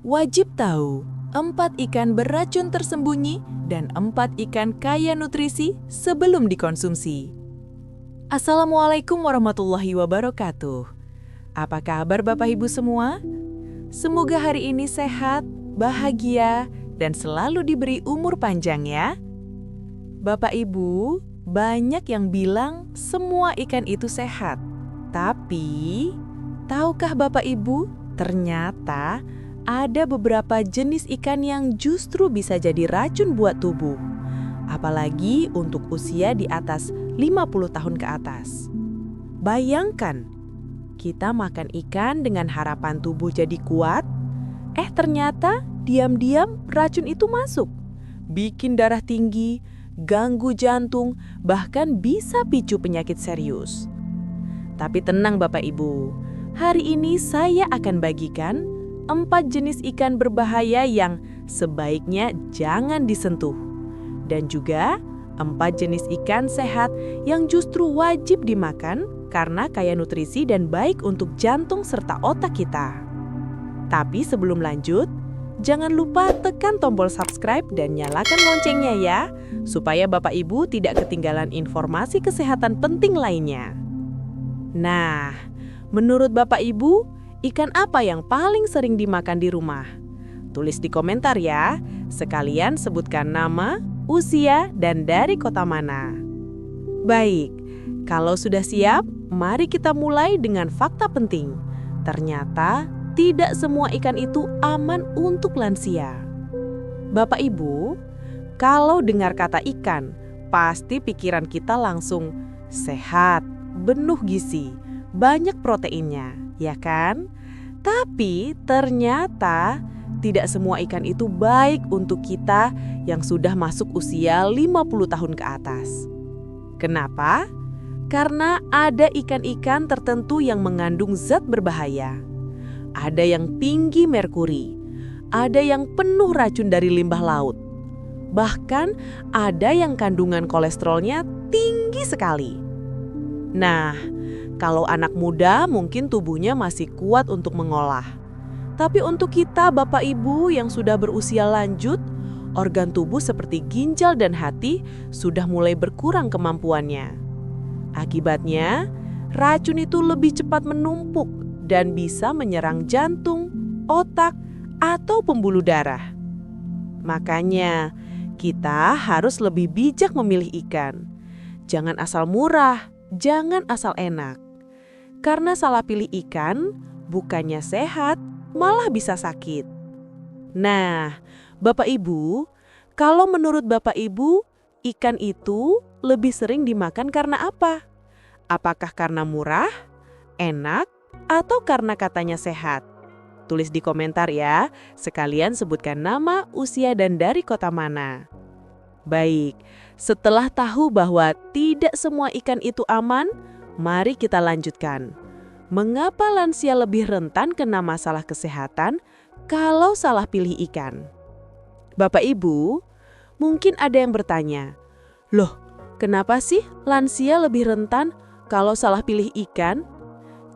Wajib tahu, 4 ikan beracun tersembunyi dan 4 ikan kaya nutrisi sebelum dikonsumsi. Assalamualaikum warahmatullahi wabarakatuh. Apa kabar Bapak Ibu semua? Semoga hari ini sehat, bahagia, dan selalu diberi umur panjang ya. Bapak Ibu, banyak yang bilang semua ikan itu sehat. Tapi, tahukah Bapak Ibu, ternyata ada beberapa jenis ikan yang justru bisa jadi racun buat tubuh. Apalagi untuk usia di atas 50 tahun ke atas. Bayangkan, kita makan ikan dengan harapan tubuh jadi kuat, ternyata diam-diam racun itu masuk. Bikin darah tinggi, ganggu jantung, bahkan bisa picu penyakit serius. Tapi tenang Bapak Ibu, hari ini saya akan bagikan 4 jenis ikan berbahaya yang sebaiknya jangan disentuh. Dan juga 4 jenis ikan sehat yang justru wajib dimakan karena kaya nutrisi dan baik untuk jantung serta otak kita. Tapi sebelum lanjut, jangan lupa tekan tombol subscribe dan nyalakan loncengnya ya, supaya Bapak Ibu tidak ketinggalan informasi kesehatan penting lainnya. Nah, menurut Bapak Ibu, ikan apa yang paling sering dimakan di rumah? Tulis di komentar ya, sekalian sebutkan nama, usia, dan dari kota mana. Baik, kalau sudah siap, mari kita mulai dengan fakta penting. Ternyata tidak semua ikan itu aman untuk lansia. Bapak Ibu, kalau dengar kata ikan, pasti pikiran kita langsung sehat, penuh gizi, banyak proteinnya, ya kan? Tapi ternyata tidak semua ikan itu baik untuk kita yang sudah masuk usia 50 tahun ke atas. Kenapa? Karena ada ikan-ikan tertentu yang mengandung zat berbahaya. Ada yang tinggi merkuri, ada yang penuh racun dari limbah laut. Bahkan ada yang kandungan kolesterolnya tinggi sekali. Nah, kalau anak muda mungkin tubuhnya masih kuat untuk mengolah. Tapi untuk kita Bapak Ibu yang sudah berusia lanjut, organ tubuh seperti ginjal dan hati sudah mulai berkurang kemampuannya. Akibatnya, racun itu lebih cepat menumpuk dan bisa menyerang jantung, otak, atau pembuluh darah. Makanya, kita harus lebih bijak memilih ikan. Jangan asal murah, jangan asal enak. Karena salah pilih ikan, bukannya sehat, malah bisa sakit. Nah, Bapak Ibu, kalau menurut Bapak Ibu, ikan itu lebih sering dimakan karena apa? Apakah karena murah, enak, atau karena katanya sehat? Tulis di komentar ya, sekalian sebutkan nama, usia, dan dari kota mana. Baik, setelah tahu bahwa tidak semua ikan itu aman, mari kita lanjutkan. Mengapa lansia lebih rentan kena masalah kesehatan kalau salah pilih ikan? Bapak Ibu, mungkin ada yang bertanya, loh, kenapa sih lansia lebih rentan kalau salah pilih ikan?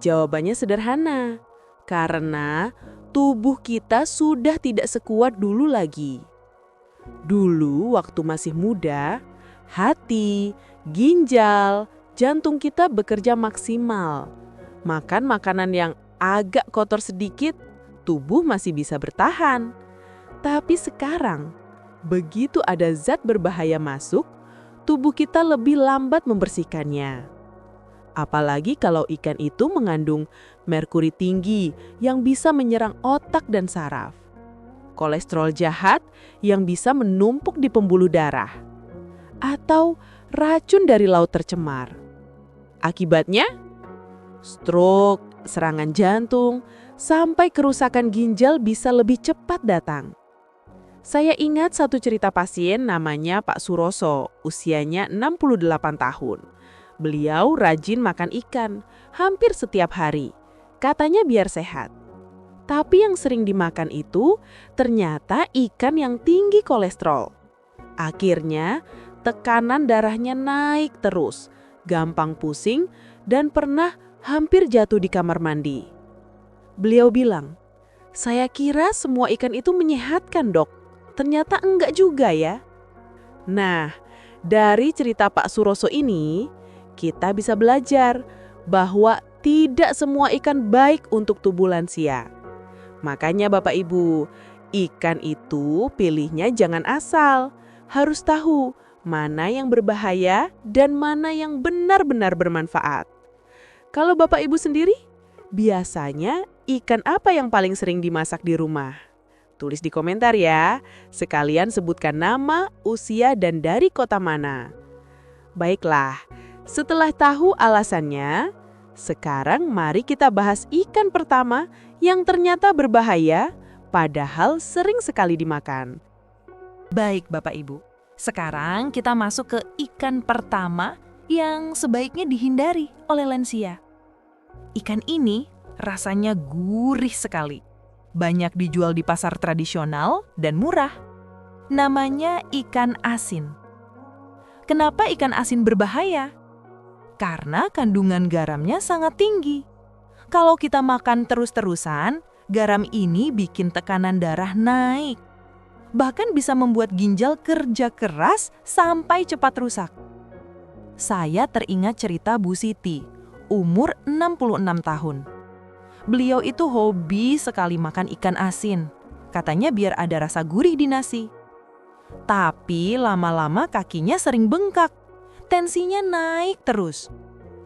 Jawabannya sederhana, karena tubuh kita sudah tidak sekuat dulu lagi. Dulu waktu masih muda, hati, ginjal, jantung kita bekerja maksimal. Makan makanan yang agak kotor sedikit, tubuh masih bisa bertahan. Tapi sekarang, begitu ada zat berbahaya masuk, tubuh kita lebih lambat membersihkannya. Apalagi kalau ikan itu mengandung merkuri tinggi yang bisa menyerang otak dan saraf. Kolesterol jahat yang bisa menumpuk di pembuluh darah. Atau racun dari laut tercemar. Akibatnya, stroke, serangan jantung, sampai kerusakan ginjal bisa lebih cepat datang. Saya ingat satu cerita pasien namanya Pak Suroso, usianya 68 tahun. Beliau rajin makan ikan, hampir setiap hari. Katanya biar sehat. Tapi yang sering dimakan itu ternyata ikan yang tinggi kolesterol. Akhirnya, tekanan darahnya naik terus, gampang pusing, dan pernah hampir jatuh di kamar mandi. Beliau bilang, Saya kira semua ikan itu menyehatkan, Dok. Ternyata enggak juga ya. Nah, dari cerita Pak Suroso ini, kita bisa belajar bahwa tidak semua ikan baik untuk tubuh lansia. Makanya Bapak Ibu, ikan itu pilihnya jangan asal. Harus tahu mana yang berbahaya dan mana yang benar-benar bermanfaat. Kalau Bapak Ibu sendiri, biasanya ikan apa yang paling sering dimasak di rumah? Tulis di komentar ya. Sekalian sebutkan nama, usia, dan dari kota mana. Baiklah, setelah tahu alasannya, sekarang mari kita bahas ikan pertama yang ternyata berbahaya, padahal sering sekali dimakan. Baik Bapak Ibu, sekarang kita masuk ke ikan pertama yang sebaiknya dihindari oleh lansia. Ikan ini rasanya gurih sekali. Banyak dijual di pasar tradisional dan murah. Namanya ikan asin. Kenapa ikan asin berbahaya? Karena kandungan garamnya sangat tinggi. Kalau kita makan terus-terusan, garam ini bikin tekanan darah naik. Bahkan bisa membuat ginjal kerja keras sampai cepat rusak. Saya teringat cerita Bu Siti, umur 66 tahun. Beliau itu hobi sekali makan ikan asin. Katanya biar ada rasa gurih di nasi. Tapi lama-lama kakinya sering bengkak. Tensinya naik terus.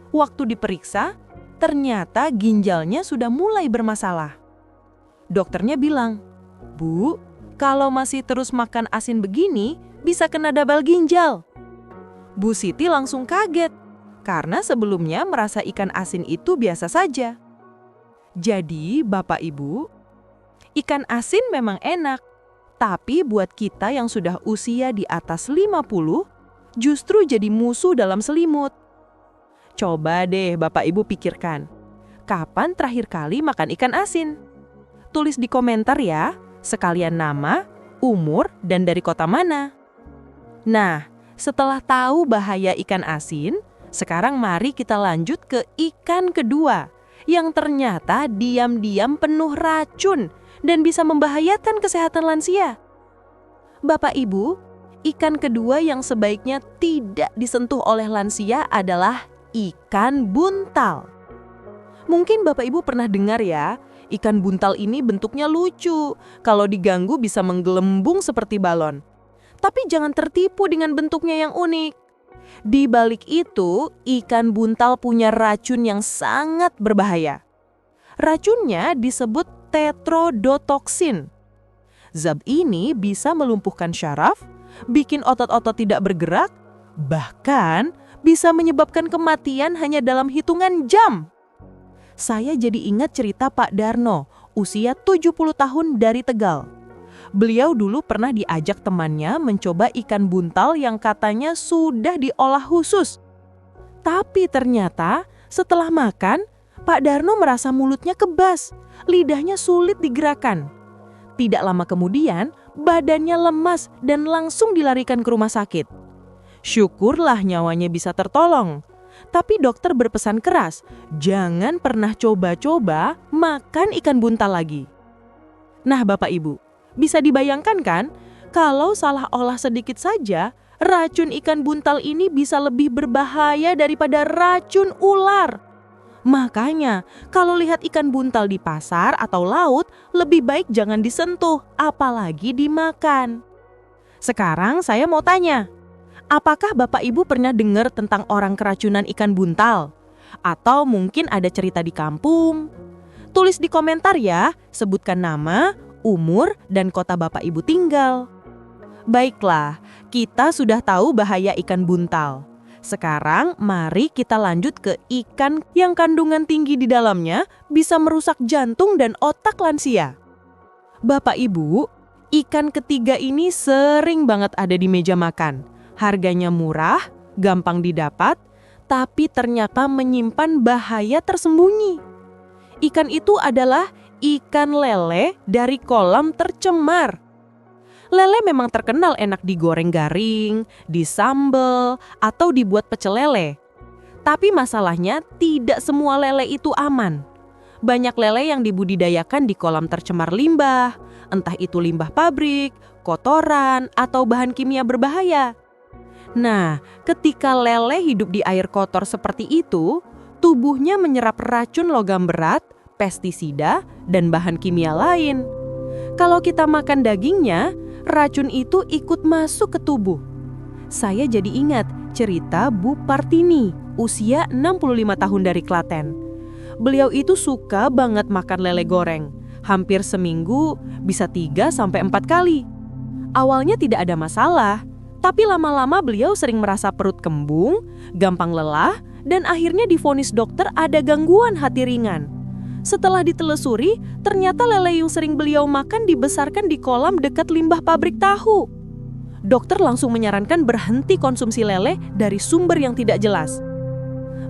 Waktu diperiksa, ternyata ginjalnya sudah mulai bermasalah. Dokternya bilang, "Bu, kalau masih terus makan asin begini, bisa kena double ginjal." Bu Siti langsung kaget, karena sebelumnya merasa ikan asin itu biasa saja. Jadi, Bapak Ibu, ikan asin memang enak, tapi buat kita yang sudah usia di atas 50, justru jadi musuh dalam selimut. Coba deh Bapak Ibu pikirkan, kapan terakhir kali makan ikan asin? Tulis di komentar ya, sekalian nama, umur, dan dari kota mana. Nah, setelah tahu bahaya ikan asin, sekarang mari kita lanjut ke ikan kedua, yang ternyata diam-diam penuh racun dan bisa membahayakan kesehatan lansia. Bapak Ibu, ikan kedua yang sebaiknya tidak disentuh oleh lansia adalah ikan buntal. Mungkin Bapak Ibu pernah dengar ya, ikan buntal ini bentuknya lucu. Kalau diganggu bisa menggelembung seperti balon. Tapi jangan tertipu dengan bentuknya yang unik. Di balik itu, ikan buntal punya racun yang sangat berbahaya. Racunnya disebut tetrodotoksin. Zat ini bisa melumpuhkan syaraf, bikin otot-otot tidak bergerak, bahkan bisa menyebabkan kematian hanya dalam hitungan jam. Saya jadi ingat cerita Pak Darno, usia 70 tahun dari Tegal. Beliau dulu pernah diajak temannya mencoba ikan buntal yang katanya sudah diolah khusus. Tapi ternyata setelah makan, Pak Darno merasa mulutnya kebas, lidahnya sulit digerakkan. Tidak lama kemudian, badannya lemas dan langsung dilarikan ke rumah sakit. Syukurlah nyawanya bisa tertolong. Tapi dokter berpesan keras, jangan pernah coba-coba makan ikan buntal lagi. Nah Bapak Ibu, bisa dibayangkan kan, kalau salah olah sedikit saja, racun ikan buntal ini bisa lebih berbahaya daripada racun ular. Makanya, kalau lihat ikan buntal di pasar atau laut, lebih baik jangan disentuh, apalagi dimakan. Sekarang saya mau tanya, apakah Bapak Ibu pernah dengar tentang orang keracunan ikan buntal? Atau mungkin ada cerita di kampung? Tulis di komentar ya, sebutkan nama, umur, dan kota Bapak Ibu tinggal. Baiklah, kita sudah tahu bahaya ikan buntal. Sekarang mari kita lanjut ke ikan yang kandungan tinggi di dalamnya bisa merusak jantung dan otak lansia. Bapak Ibu, ikan ketiga ini sering banget ada di meja makan. Harganya murah, gampang didapat, tapi ternyata menyimpan bahaya tersembunyi. Ikan itu adalah ikan lele dari kolam tercemar. Lele memang terkenal enak digoreng garing, disambel, atau dibuat pecel lele. Tapi masalahnya tidak semua lele itu aman. Banyak lele yang dibudidayakan di kolam tercemar limbah, entah itu limbah pabrik, kotoran, atau bahan kimia berbahaya. Nah, ketika lele hidup di air kotor seperti itu, tubuhnya menyerap racun logam berat, pestisida, dan bahan kimia lain. Kalau kita makan dagingnya, racun itu ikut masuk ke tubuh. Saya jadi ingat cerita Bu Partini, usia 65 tahun dari Klaten. Beliau itu suka banget makan lele goreng. Hampir seminggu bisa 3-4 kali. Awalnya tidak ada masalah, tapi lama-lama beliau sering merasa perut kembung, gampang lelah, dan akhirnya divonis dokter ada gangguan hati ringan. Setelah ditelusuri, ternyata lele yang sering beliau makan dibesarkan di kolam dekat limbah pabrik tahu. Dokter langsung menyarankan berhenti konsumsi lele dari sumber yang tidak jelas.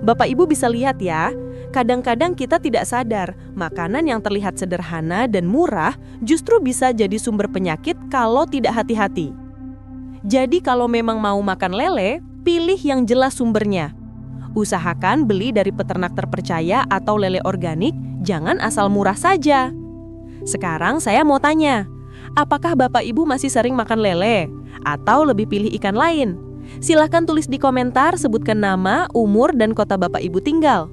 Bapak Ibu bisa lihat ya, kadang-kadang kita tidak sadar makanan yang terlihat sederhana dan murah justru bisa jadi sumber penyakit kalau tidak hati-hati. Jadi kalau memang mau makan lele, pilih yang jelas sumbernya. Usahakan beli dari peternak terpercaya atau lele organik, jangan asal murah saja. Sekarang saya mau tanya, apakah Bapak Ibu masih sering makan lele? Atau lebih pilih ikan lain? Silahkan tulis di komentar, sebutkan nama, umur, dan kota Bapak Ibu tinggal.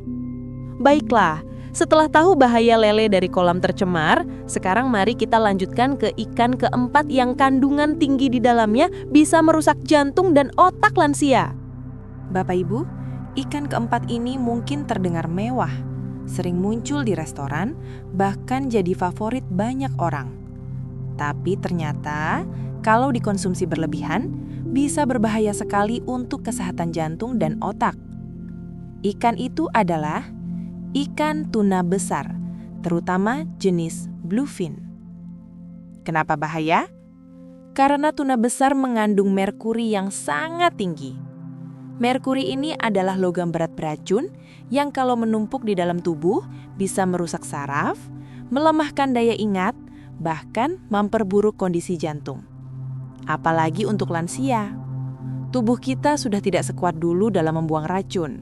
Baiklah, setelah tahu bahaya lele dari kolam tercemar, sekarang mari kita lanjutkan ke ikan keempat yang kandungan tinggi di dalamnya bisa merusak jantung dan otak lansia. Bapak Ibu, ikan keempat ini mungkin terdengar mewah, sering muncul di restoran, bahkan jadi favorit banyak orang. Tapi ternyata, kalau dikonsumsi berlebihan, bisa berbahaya sekali untuk kesehatan jantung dan otak. Ikan itu adalah ikan tuna besar, terutama jenis bluefin. Kenapa bahaya? Karena tuna besar mengandung merkuri yang sangat tinggi. Merkuri ini adalah logam berat beracun yang kalau menumpuk di dalam tubuh bisa merusak saraf, melemahkan daya ingat, bahkan memperburuk kondisi jantung. Apalagi untuk lansia. Tubuh kita sudah tidak sekuat dulu dalam membuang racun.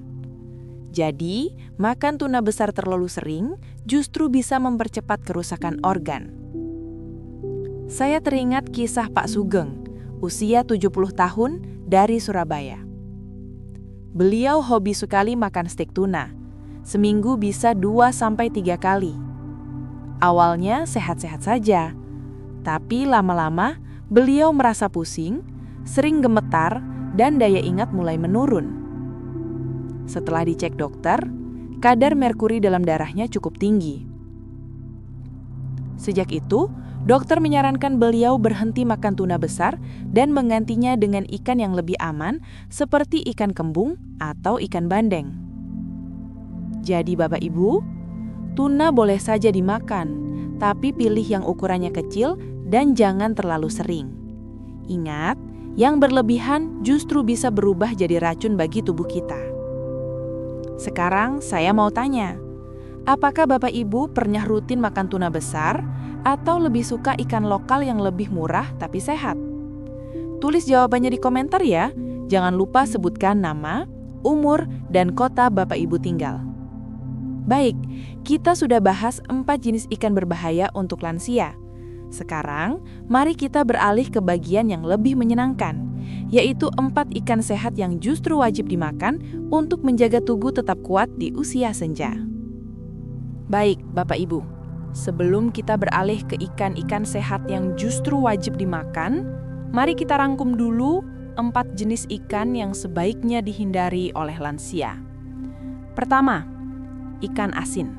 Jadi, makan tuna besar terlalu sering justru bisa mempercepat kerusakan organ. Saya teringat kisah Pak Sugeng, usia 70 tahun dari Surabaya. Beliau hobi sekali makan stek tuna. Seminggu bisa 2-3 kali. Awalnya sehat-sehat saja, tapi lama-lama beliau merasa pusing, sering gemetar, dan daya ingat mulai menurun. Setelah dicek dokter, kadar merkuri dalam darahnya cukup tinggi. Sejak itu, dokter menyarankan beliau berhenti makan tuna besar dan menggantinya dengan ikan yang lebih aman seperti ikan kembung atau ikan bandeng. Jadi Bapak Ibu, tuna boleh saja dimakan, tapi pilih yang ukurannya kecil dan jangan terlalu sering. Ingat, yang berlebihan justru bisa berubah jadi racun bagi tubuh kita. Sekarang saya mau tanya, apakah Bapak Ibu pernah rutin makan tuna besar atau lebih suka ikan lokal yang lebih murah tapi sehat? Tulis jawabannya di komentar ya. Jangan lupa sebutkan nama, umur, dan kota Bapak Ibu tinggal. Baik, kita sudah bahas 4 jenis ikan berbahaya untuk lansia. Sekarang, mari kita beralih ke bagian yang lebih menyenangkan, yaitu 4 ikan sehat yang justru wajib dimakan untuk menjaga tubuh tetap kuat di usia senja. Baik, Bapak Ibu, sebelum kita beralih ke ikan-ikan sehat yang justru wajib dimakan, mari kita rangkum dulu 4 jenis ikan yang sebaiknya dihindari oleh lansia. Pertama, ikan asin.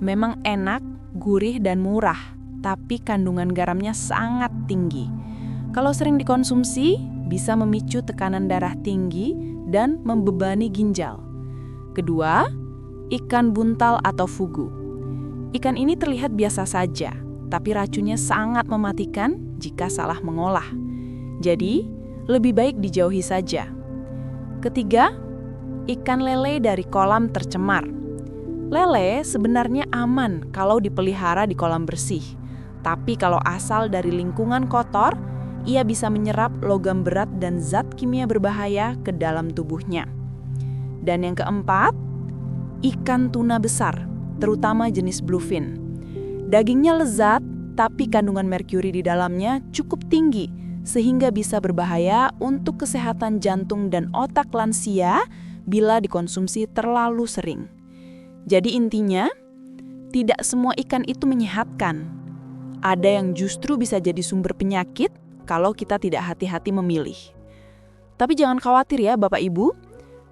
Memang enak, gurih, dan murah, tapi kandungan garamnya sangat tinggi. Kalau sering dikonsumsi, bisa memicu tekanan darah tinggi dan membebani ginjal. Kedua, ikan buntal atau fugu. Ikan ini terlihat biasa saja, tapi racunnya sangat mematikan jika salah mengolah. Jadi, lebih baik dijauhi saja. Ketiga, ikan lele dari kolam tercemar. Lele sebenarnya aman kalau dipelihara di kolam bersih. Tapi kalau asal dari lingkungan kotor, ia bisa menyerap logam berat dan zat kimia berbahaya ke dalam tubuhnya. Dan yang keempat, ikan tuna besar. terutama jenis bluefin. Dagingnya lezat, tapi kandungan merkuri di dalamnya cukup tinggi, sehingga bisa berbahaya untuk kesehatan jantung dan otak lansia bila dikonsumsi terlalu sering. Jadi intinya, tidak semua ikan itu menyehatkan. Ada yang justru bisa jadi sumber penyakit kalau kita tidak hati-hati memilih. Tapi jangan khawatir ya Bapak Ibu,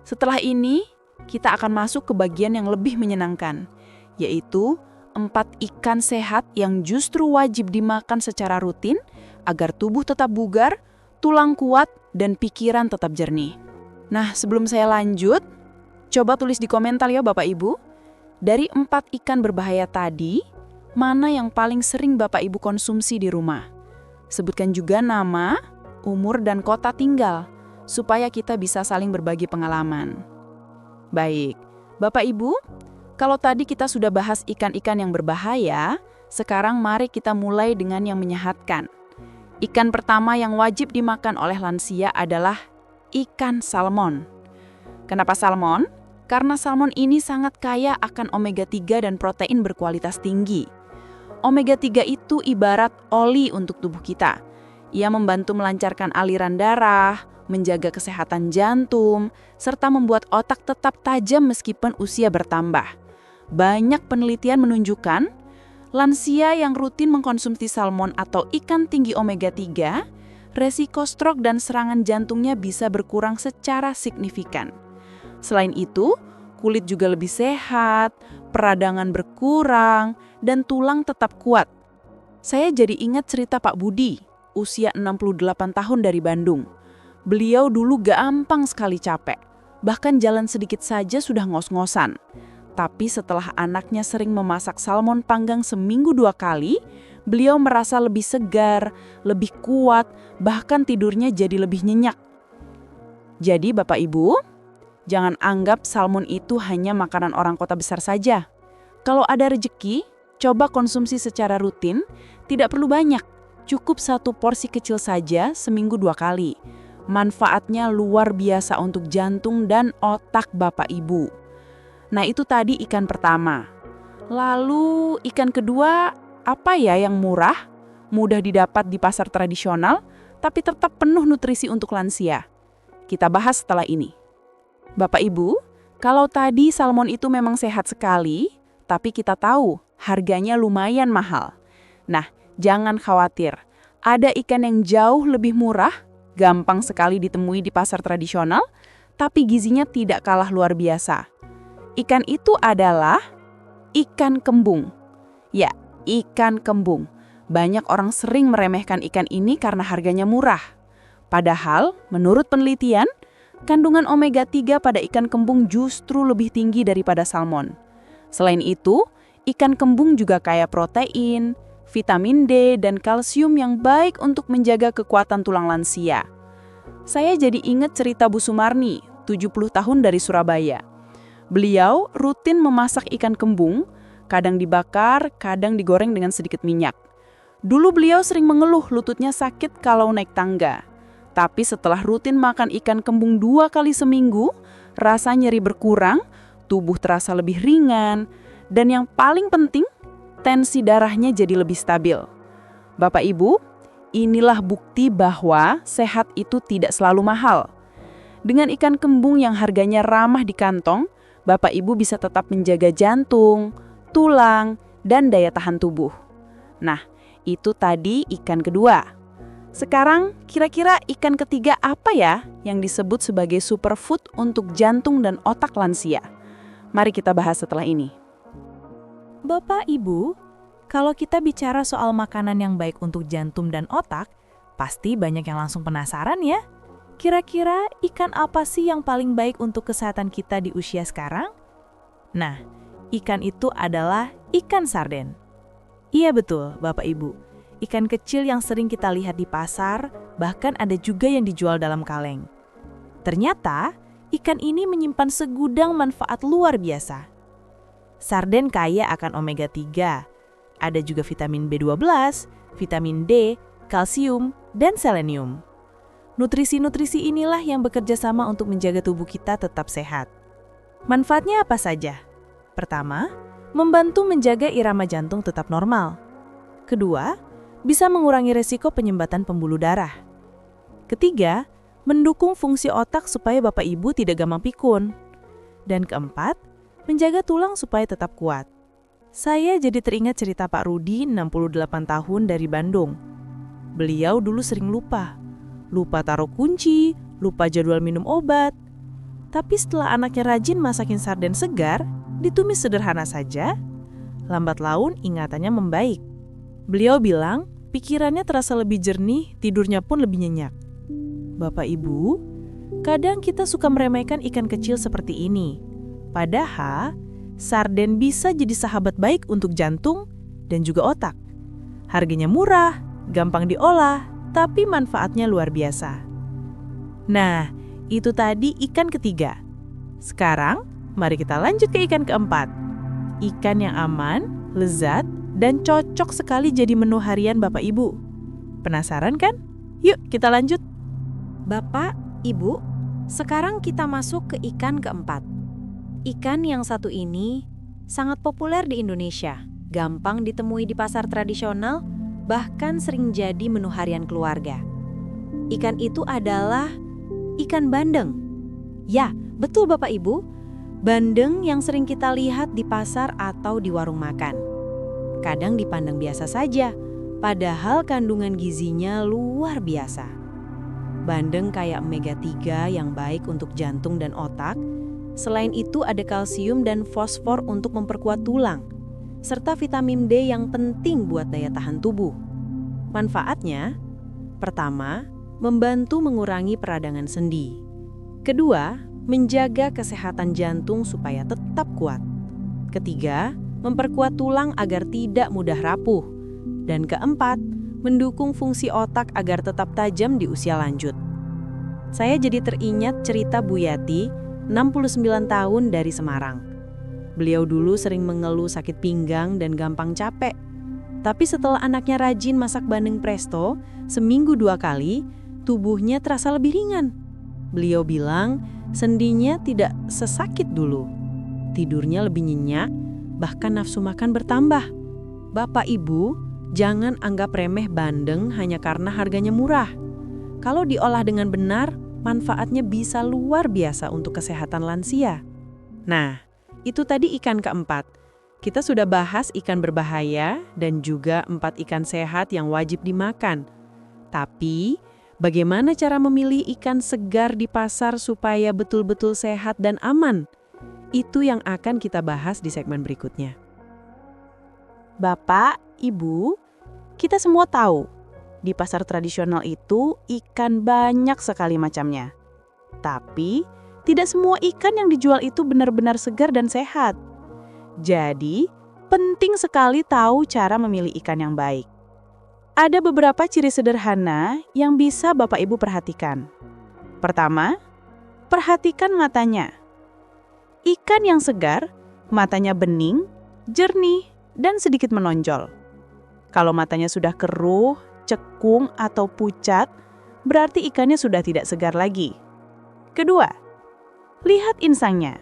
setelah ini kita akan masuk ke bagian yang lebih menyenangkan, yaitu 4 ikan sehat yang justru wajib dimakan secara rutin agar tubuh tetap bugar, tulang kuat, dan pikiran tetap jernih. Nah, sebelum saya lanjut, coba tulis di komentar ya Bapak Ibu, dari 4 ikan berbahaya tadi, mana yang paling sering Bapak Ibu konsumsi di rumah? Sebutkan juga nama, umur, dan kota tinggal, supaya kita bisa saling berbagi pengalaman. Baik, Bapak Ibu, kalau tadi kita sudah bahas ikan-ikan yang berbahaya, sekarang mari kita mulai dengan yang menyehatkan. Ikan pertama yang wajib dimakan oleh lansia adalah ikan salmon. Kenapa salmon? Karena salmon ini sangat kaya akan omega 3 dan protein berkualitas tinggi. Omega 3 itu ibarat oli untuk tubuh kita. Ia membantu melancarkan aliran darah, menjaga kesehatan jantung, serta membuat otak tetap tajam meskipun usia bertambah. Banyak penelitian menunjukkan, lansia yang rutin mengkonsumsi salmon atau ikan tinggi omega 3, resiko stroke dan serangan jantungnya bisa berkurang secara signifikan. Selain itu, kulit juga lebih sehat, peradangan berkurang, dan tulang tetap kuat. Saya jadi ingat cerita Pak Budi, usia 68 tahun dari Bandung. Beliau dulu gampang sekali capek, bahkan jalan sedikit saja sudah ngos-ngosan. Tapi setelah anaknya sering memasak salmon panggang seminggu 2 kali, beliau merasa lebih segar, lebih kuat, bahkan tidurnya jadi lebih nyenyak. Jadi Bapak Ibu, jangan anggap salmon itu hanya makanan orang kota besar saja. Kalau ada rezeki, coba konsumsi secara rutin, tidak perlu banyak, cukup 1 porsi kecil saja seminggu 2 kali. Manfaatnya luar biasa untuk jantung dan otak Bapak Ibu. Nah itu tadi ikan pertama. Lalu ikan kedua, apa ya yang murah, mudah didapat di pasar tradisional, tapi tetap penuh nutrisi untuk lansia? Kita bahas setelah ini. Bapak Ibu, kalau tadi salmon itu memang sehat sekali, tapi kita tahu harganya lumayan mahal. Nah, jangan khawatir. Ada ikan yang jauh lebih murah, gampang sekali ditemui di pasar tradisional, tapi gizinya tidak kalah luar biasa. Ikan itu adalah ikan kembung. Ya, ikan kembung. Banyak orang sering meremehkan ikan ini karena harganya murah. Padahal, menurut penelitian, kandungan omega 3 pada ikan kembung justru lebih tinggi daripada salmon. Selain itu, ikan kembung juga kaya protein, vitamin D, dan kalsium yang baik untuk menjaga kekuatan tulang lansia. Saya jadi ingat cerita Bu Sumarni, 70 tahun dari Surabaya. Beliau rutin memasak ikan kembung, kadang dibakar, kadang digoreng dengan sedikit minyak. Dulu beliau sering mengeluh lututnya sakit kalau naik tangga. Tapi setelah rutin makan ikan kembung 2 kali seminggu, rasa nyeri berkurang, tubuh terasa lebih ringan, dan yang paling penting, tensi darahnya jadi lebih stabil. Bapak Ibu, inilah bukti bahwa sehat itu tidak selalu mahal. Dengan ikan kembung yang harganya ramah di kantong, Bapak Ibu bisa tetap menjaga jantung, tulang, dan daya tahan tubuh. Nah, itu tadi ikan kedua. Sekarang, kira-kira ikan ketiga apa ya yang disebut sebagai superfood untuk jantung dan otak lansia? Mari kita bahas setelah ini. Bapak Ibu, kalau kita bicara soal makanan yang baik untuk jantung dan otak, pasti banyak yang langsung penasaran ya. Kira-kira ikan apa sih yang paling baik untuk kesehatan kita di usia sekarang? Nah, ikan itu adalah ikan sarden. Iya betul, Bapak Ibu. Ikan kecil yang sering kita lihat di pasar, bahkan ada juga yang dijual dalam kaleng. Ternyata, ikan ini menyimpan segudang manfaat luar biasa. Sarden kaya akan omega 3. Ada juga vitamin B12, vitamin D, kalsium, dan selenium. Nutrisi-nutrisi inilah yang bekerja sama untuk menjaga tubuh kita tetap sehat. Manfaatnya apa saja? Pertama, membantu menjaga irama jantung tetap normal. Kedua, bisa mengurangi resiko penyumbatan pembuluh darah. Ketiga, mendukung fungsi otak supaya Bapak Ibu tidak gampang pikun. Dan keempat, menjaga tulang supaya tetap kuat. Saya jadi teringat cerita Pak Rudi, 68 tahun dari Bandung. Beliau dulu sering lupa taruh kunci, lupa jadwal minum obat. Tapi setelah anaknya rajin masakin sarden segar, ditumis sederhana saja, lambat laun ingatannya membaik. Beliau bilang, pikirannya terasa lebih jernih, tidurnya pun lebih nyenyak. Bapak Ibu, kadang kita suka meremehkan ikan kecil seperti ini. Padahal, sarden bisa jadi sahabat baik untuk jantung dan juga otak. Harganya murah, gampang diolah, tapi manfaatnya luar biasa. Nah, itu tadi ikan ketiga. Sekarang, mari kita lanjut ke ikan keempat. Ikan yang aman, lezat, dan cocok sekali jadi menu harian Bapak Ibu. Penasaran kan? Yuk kita lanjut. Bapak, Ibu, sekarang kita masuk ke ikan keempat. Ikan yang satu ini sangat populer di Indonesia, gampang ditemui di pasar tradisional, bahkan sering jadi menu harian keluarga. Ikan itu adalah ikan bandeng. Ya, betul Bapak Ibu, bandeng yang sering kita lihat di pasar atau di warung makan. Kadang dipandang biasa saja, padahal kandungan gizinya luar biasa. Bandeng kaya omega 3 yang baik untuk jantung dan otak. Selain itu ada kalsium dan fosfor untuk memperkuat tulang, serta vitamin D yang penting buat daya tahan tubuh. Manfaatnya, pertama, membantu mengurangi peradangan sendi. Kedua, menjaga kesehatan jantung supaya tetap kuat. Ketiga, memperkuat tulang agar tidak mudah rapuh. Dan keempat, mendukung fungsi otak agar tetap tajam di usia lanjut. Saya jadi teringat cerita Bu Yati, 69 tahun dari Semarang. Beliau dulu sering mengeluh sakit pinggang dan gampang capek. Tapi setelah anaknya rajin masak bandeng presto, seminggu 2 kali, tubuhnya terasa lebih ringan. Beliau bilang, sendinya tidak sesakit dulu. Tidurnya lebih nyenyak, bahkan nafsu makan bertambah. Bapak Ibu, jangan anggap remeh bandeng hanya karena harganya murah. Kalau diolah dengan benar, manfaatnya bisa luar biasa untuk kesehatan lansia. Nah, itu tadi ikan keempat. Kita sudah bahas ikan berbahaya dan juga 4 ikan sehat yang wajib dimakan. Tapi, bagaimana cara memilih ikan segar di pasar supaya betul-betul sehat dan aman? Itu yang akan kita bahas di segmen berikutnya. Bapak, Ibu, kita semua tahu, di pasar tradisional itu ikan banyak sekali macamnya. Tapi, tidak semua ikan yang dijual itu benar-benar segar dan sehat. Jadi, penting sekali tahu cara memilih ikan yang baik. Ada beberapa ciri sederhana yang bisa Bapak Ibu perhatikan. Pertama, perhatikan matanya. Ikan yang segar, matanya bening, jernih, dan sedikit menonjol. Kalau matanya sudah keruh, cekung, atau pucat, berarti ikannya sudah tidak segar lagi. Kedua, lihat insangnya.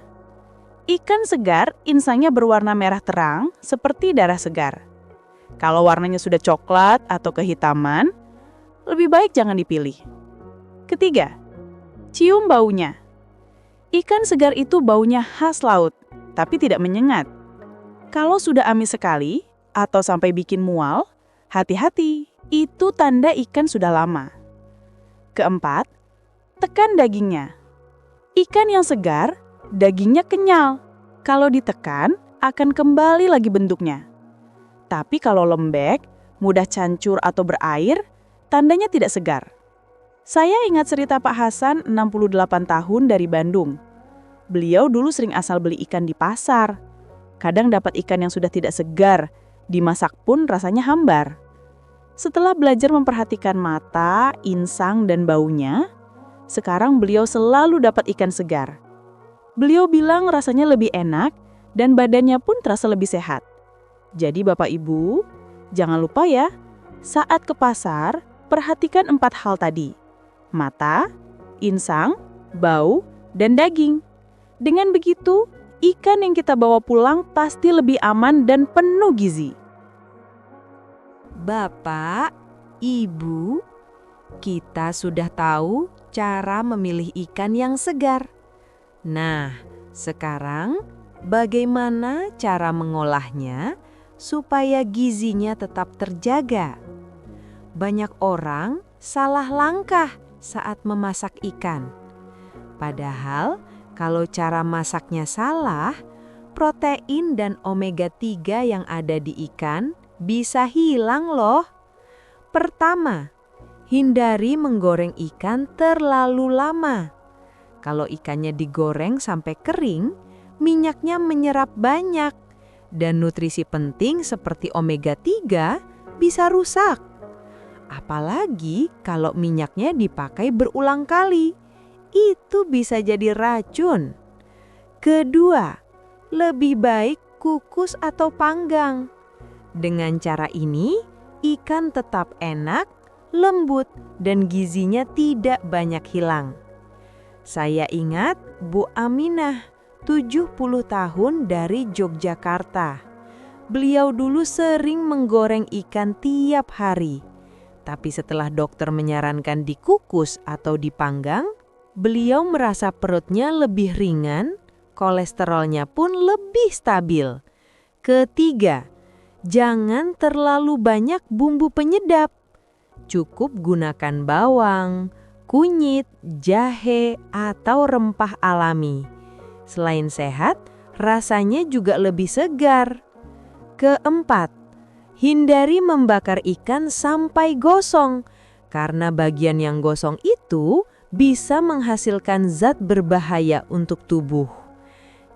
Ikan segar, insangnya berwarna merah terang, seperti darah segar. Kalau warnanya sudah coklat atau kehitaman, lebih baik jangan dipilih. Ketiga, cium baunya. Ikan segar itu baunya khas laut, tapi tidak menyengat. Kalau sudah amis sekali, atau sampai bikin mual, hati-hati. Itu tanda ikan sudah lama. Keempat, tekan dagingnya. Ikan yang segar, dagingnya kenyal. Kalau ditekan, akan kembali lagi bentuknya. Tapi kalau lembek, mudah cancur atau berair, tandanya tidak segar. Saya ingat cerita Pak Hasan, 68 tahun dari Bandung. Beliau dulu sering asal beli ikan di pasar. Kadang dapat ikan yang sudah tidak segar, dimasak pun rasanya hambar. Setelah belajar memperhatikan mata, insang, dan baunya, sekarang beliau selalu dapat ikan segar. Beliau bilang rasanya lebih enak dan badannya pun terasa lebih sehat. Jadi Bapak Ibu, jangan lupa ya, saat ke pasar, perhatikan 4 hal tadi. Mata, insang, bau, dan daging. Dengan begitu, ikan yang kita bawa pulang pasti lebih aman dan penuh gizi. Bapak, Ibu, kita sudah tahu cara memilih ikan yang segar. Nah, sekarang bagaimana cara mengolahnya supaya gizinya tetap terjaga? Banyak orang salah langkah saat memasak ikan. Padahal kalau cara masaknya salah, protein dan omega 3 yang ada di ikan bisa hilang loh. Pertama, hindari menggoreng ikan terlalu lama. Kalau ikannya digoreng sampai kering, minyaknya menyerap banyak dan nutrisi penting seperti omega 3 bisa rusak. Apalagi kalau minyaknya dipakai berulang kali, itu bisa jadi racun. Kedua, lebih baik kukus atau panggang. Dengan cara ini, ikan tetap enak, lembut, dan gizinya tidak banyak hilang. Saya ingat Bu Aminah, 70 tahun dari Yogyakarta. Beliau dulu sering menggoreng ikan tiap hari. Tapi setelah dokter menyarankan dikukus atau dipanggang, beliau merasa perutnya lebih ringan, kolesterolnya pun lebih stabil. Ketiga, jangan terlalu banyak bumbu penyedap. Cukup gunakan bawang, kunyit, jahe, atau rempah alami. Selain sehat, rasanya juga lebih segar. Keempat, hindari membakar ikan sampai gosong, karena bagian yang gosong itu bisa menghasilkan zat berbahaya untuk tubuh.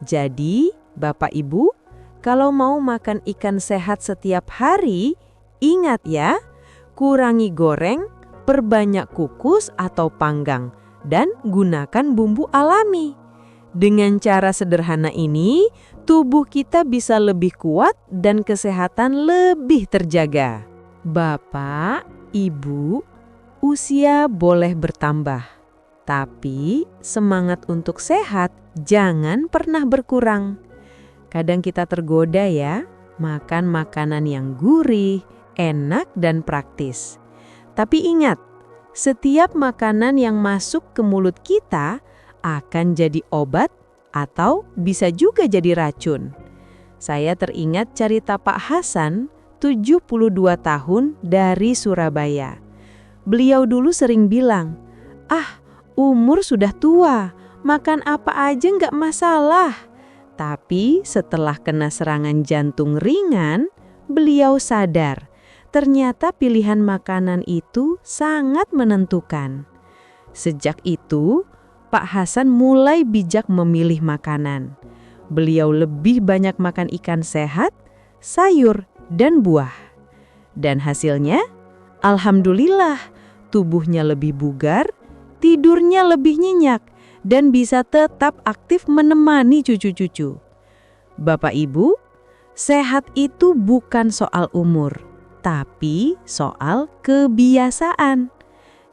Jadi, Bapak Ibu, kalau mau makan ikan sehat setiap hari, ingat ya, kurangi goreng, perbanyak kukus atau panggang, dan gunakan bumbu alami. Dengan cara sederhana ini, tubuh kita bisa lebih kuat dan kesehatan lebih terjaga. Bapak, Ibu, usia boleh bertambah, tapi semangat untuk sehat jangan pernah berkurang. Kadang kita tergoda ya, makan makanan yang gurih, enak dan praktis. Tapi ingat, setiap makanan yang masuk ke mulut kita akan jadi obat atau bisa juga jadi racun. Saya teringat cerita Pak Hasan, 72 tahun dari Surabaya. Beliau dulu sering bilang, umur sudah tua, makan apa aja nggak masalah. Tapi setelah kena serangan jantung ringan, beliau sadar, ternyata pilihan makanan itu sangat menentukan. Sejak itu, Pak Hasan mulai bijak memilih makanan. Beliau lebih banyak makan ikan sehat, sayur, dan buah. Dan hasilnya, alhamdulillah, tubuhnya lebih bugar, tidurnya lebih nyenyak, dan bisa tetap aktif menemani cucu-cucu. Bapak Ibu, sehat itu bukan soal umur, tapi soal kebiasaan.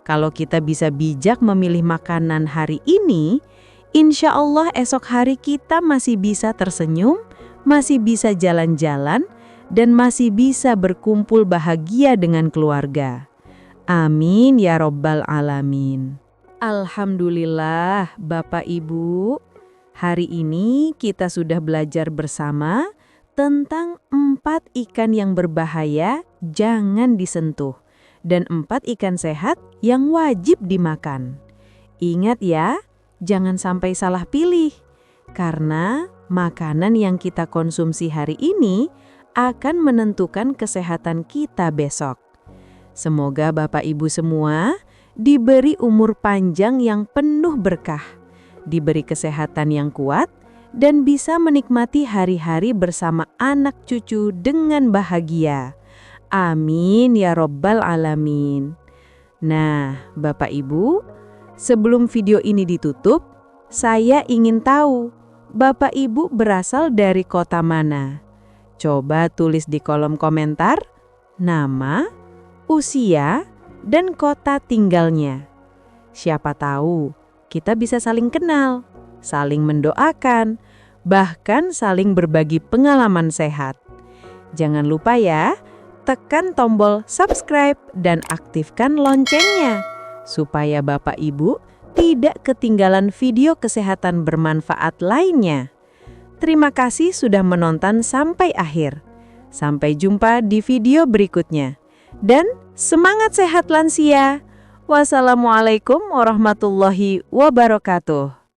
Kalau kita bisa bijak memilih makanan hari ini, insya Allah esok hari kita masih bisa tersenyum, masih bisa jalan-jalan, dan masih bisa berkumpul bahagia dengan keluarga. Amin ya Rabbal Alamin. Alhamdulillah Bapak Ibu, hari ini kita sudah belajar bersama tentang 4 ikan yang berbahaya jangan disentuh. Dan 4 ikan sehat yang wajib dimakan. Ingat ya, jangan sampai salah pilih. Karena makanan yang kita konsumsi hari ini akan menentukan kesehatan kita besok. Semoga Bapak Ibu semua diberi umur panjang yang penuh berkah, diberi kesehatan yang kuat, dan bisa menikmati hari-hari bersama anak cucu dengan bahagia. Amin ya Rabbal Alamin. Nah, Bapak Ibu, sebelum video ini ditutup, saya ingin tahu Bapak Ibu berasal dari kota mana? Coba tulis di kolom komentar nama, usia, dan kota tinggalnya. Siapa tahu kita bisa saling kenal, saling mendoakan, bahkan saling berbagi pengalaman sehat. Jangan lupa ya, tekan tombol subscribe dan aktifkan loncengnya, supaya Bapak Ibu tidak ketinggalan video kesehatan bermanfaat lainnya. Terima kasih sudah menonton sampai akhir. Sampai jumpa di video berikutnya. Dan semangat sehat lansia! Wassalamualaikum warahmatullahi wabarakatuh.